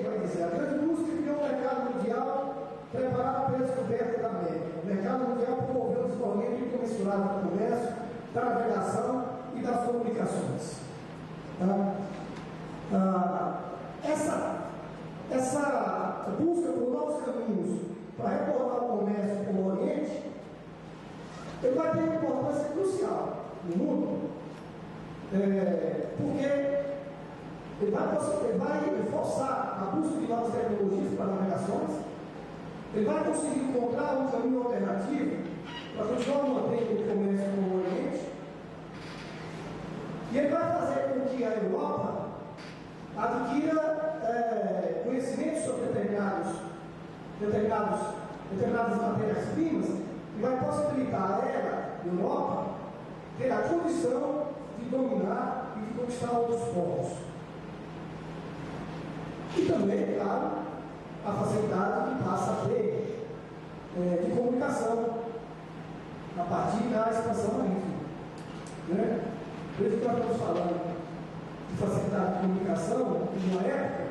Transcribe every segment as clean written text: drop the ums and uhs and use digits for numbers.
vai dizer: a grande indústria criou um mercado mundial preparado para a descoberta da América. O mercado mundial promoveu o desenvolvimento incomensurável do comércio, da navegação e das comunicações. Essa busca por novos caminhos para retornar o comércio com o Oriente, ele vai ter uma importância crucial no mundo, porque ele vai forçar a busca de novas tecnologias para navegações, ele vai conseguir encontrar um caminho alternativo para continuar mantendo o comércio com o Oriente, e ele vai fazer com que a Europa adquira conhecimentos sobre determinadas matérias-primas, e vai possibilitar a ela, Europa, ter a condição de dominar e de conquistar outros povos. E também, claro, a facilidade que passa a ter de comunicação a partir da expansão marítima. Né? Por isso que nós estamos falando de facilidade de comunicação em uma época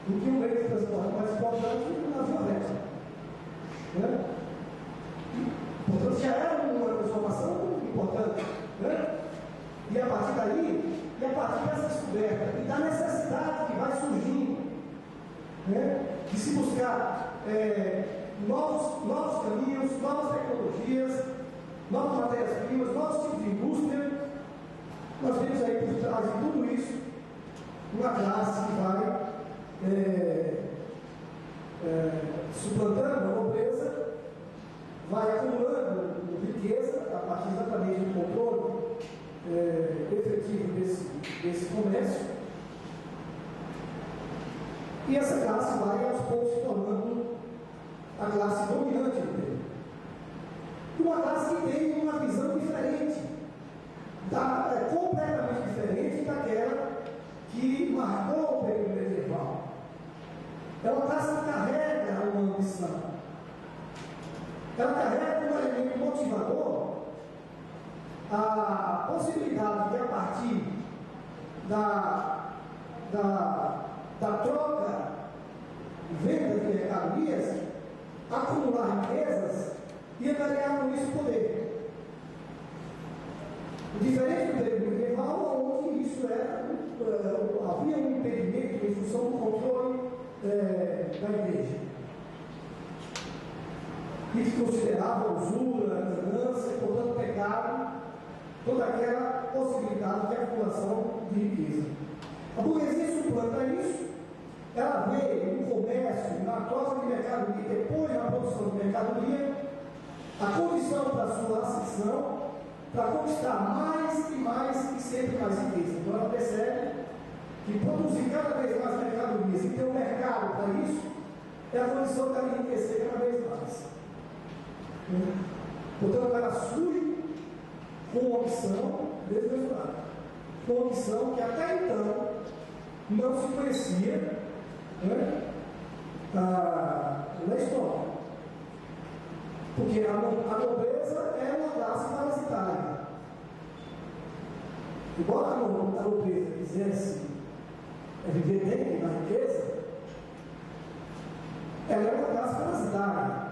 em que o meio de transporte mais importante é o navio elétrico. Né? Portanto, já era uma transformação importante. Né? E a partir dessa descoberta e da necessidade que vai surgindo, né, de se buscar novos caminhos, novas tecnologias, novas matérias-primas, novos tipos de indústria, nós vemos aí por trás de tudo isso uma classe que vai suplantando a pobreza, vai acumulando riqueza a partir exatamente do controle efetivo desse comércio, e essa classe vai aos poucos se tornando a classe dominante do tempo. Uma classe que tem uma visão diferente, completamente diferente daquela que marcou o período medieval. É uma classe que carrega uma ambição. Ela carrega um elemento motivador, a possibilidade de, a partir da troca e venda de mercadorias, acumular riquezas e angariar com isso poder. Diferente do período medieval, onde isso havia um impedimento em função do controle da igreja, e que considerava usura, ganância, portanto pecado, toda aquela possibilidade de acumulação de riqueza. A burguesia suplanta isso, ela vê no comércio, na troca de mercadoria, depois na produção de mercadoria, a condição para a sua ascensão, para conquistar mais e mais e sempre mais riqueza. Então ela percebe que produzir cada vez mais mercadorias e ter um mercado para isso é a condição de ela enriquecer cada vez mais. Portanto, ela surge com uma opção desmesurada, com uma opção que até então não se conhecia, né, na história. Porque a nobreza é uma classe parasitária. Embora a nobreza quisesse viver dentro da riqueza, ela é uma classe parasitária.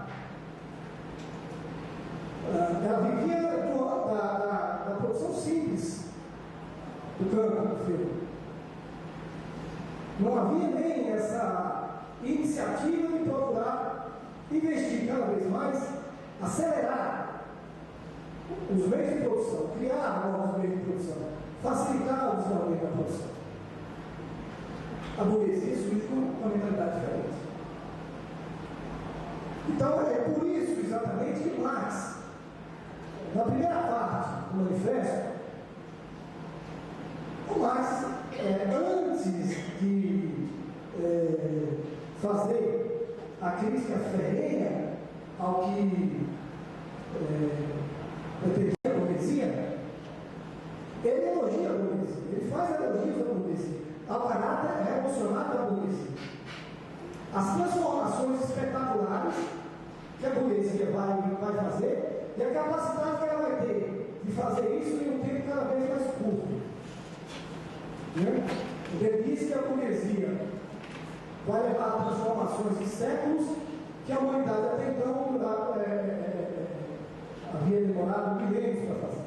Ela vivia da produção simples do campo, do filho. Não havia nem essa iniciativa de procurar investir cada vez mais, acelerar os meios de produção, criar novos meios de produção, facilitar o desenvolvimento da produção. A burguesia surge com uma mentalidade diferente. Então é por isso exatamente que Marx, na primeira parte do manifesto, o Marx, antes de fazer a crítica ferrenha ao que pretendia a burguesia, ele elogia a burguesia, ele faz elogios à burguesia, ao caráter revolucionário da burguesia. As transformações espetaculares que a burguesia vai fazer e a capacidade que ela vai ter de fazer isso em um tempo cada vez mais curto. Ele diz que a burguesia vai levar transformações de séculos que a humanidade até então havia demorado milênios para fazer.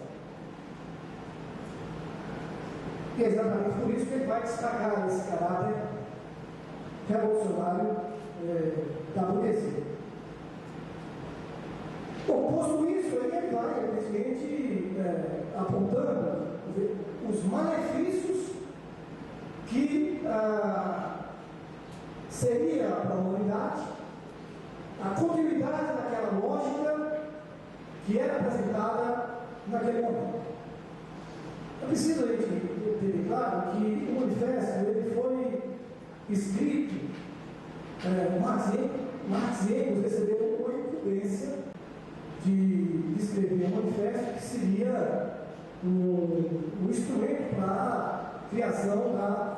E é exatamente por isso que ele vai destacar esse caráter revolucionário da burguesia. Bom, posto isso, ele vai, evidentemente, apontando os malefícios que seria para a humanidade a continuidade daquela lógica que era apresentada naquele momento. É preciso a gente ter claro que o manifesto ele foi escrito, Marx e Engels receberam uma incumbência de escrever um manifesto que seria um instrumento para a criação da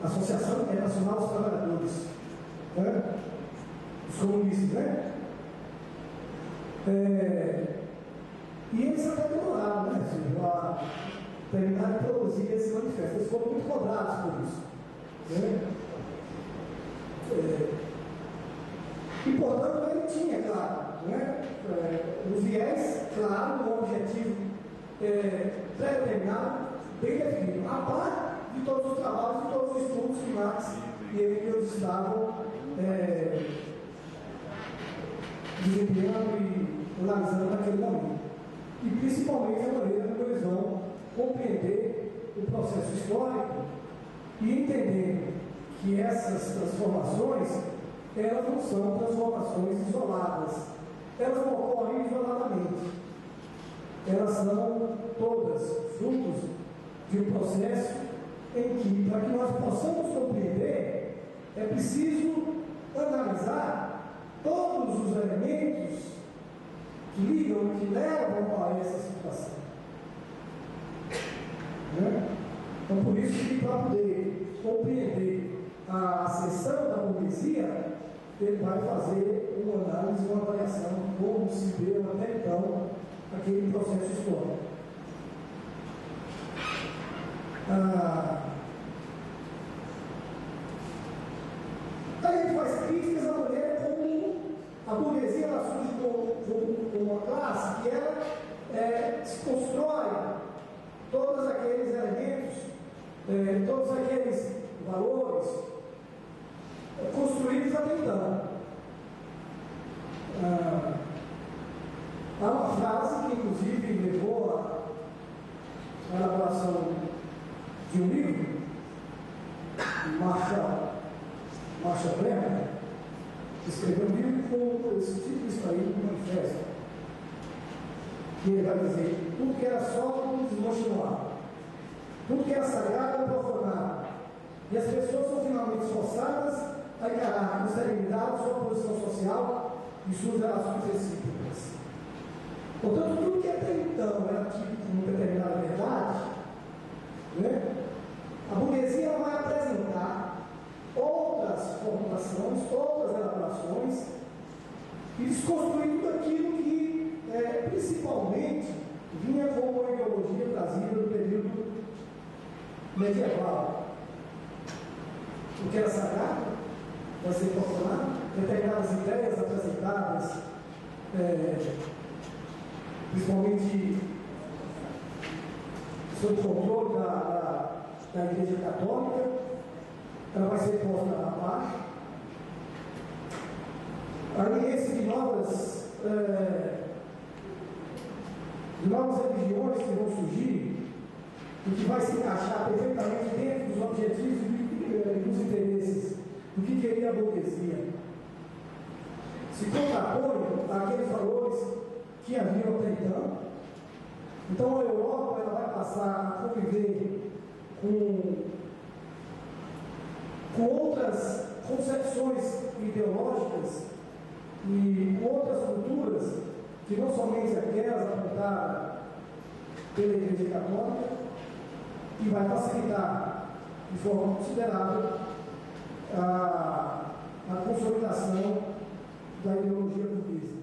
Associação Internacional dos Trabalhadores, né? Os comunistas, né? E eles até demoraram, né, a terminar de produzir esse manifesto. Eles foram muito cobrados por isso, né? E portanto ele tinha, claro, né, os viés, claro, um objetivo pré-determinado, bem definido, a par de todos os trabalhos e todos os estudos que Marx e Engels estavam desempenhando e analisando naquele momento. E principalmente a maneira como eles vão compreender o processo histórico e entender que essas transformações elas não são transformações isoladas, elas não ocorrem isoladamente, elas são todas frutos de um processo em que, para que nós possamos compreender, é preciso analisar todos os elementos que ligam e que levam a essa situação. Né? Então, por isso que, para poder compreender a ascensão da burguesia, ele vai fazer uma análise, uma avaliação de como se deu até então aquele processo histórico. Aí ele faz críticas à maneira como a burguesia ela surge como uma classe que ela se constrói todos aqueles elementos, todos aqueles valores construídos até então. Há uma frase que inclusive levou à elaboração de um livro, Marshall Bremer, que escreveu um livro com esse título extraído do manifesto, que ele vai dizer: tudo que era sólido desmochilado, tudo que era sagrado é profanado, e as pessoas são finalmente forçadas a encarar com serenidade sua posição social e suas relações recíprocas. Portanto, tudo que até então era tido como determinada verdade, né, a burguesia ela vai apresentar outras formulações, outras elaborações e desconstruir tudo aquilo que principalmente vinha como uma ideologia trazida do período medieval. O que era sagrado vai ser profanado, determinadas ideias apresentadas, principalmente sob o controle da Igreja Católica, ela vai ser posta abaixo. Aí esse de novas religiões que vão surgir e que vai se encaixar perfeitamente dentro dos objetivos e dos interesses do que queria a burguesia, se contrapõe àqueles valores que haviam até então. Então a Europa ela vai passar a conviver com outras concepções ideológicas e com outras culturas que não somente aquelas apontadas pela Igreja Católica, e vai facilitar de forma considerável a consolidação da ideologia burguesa.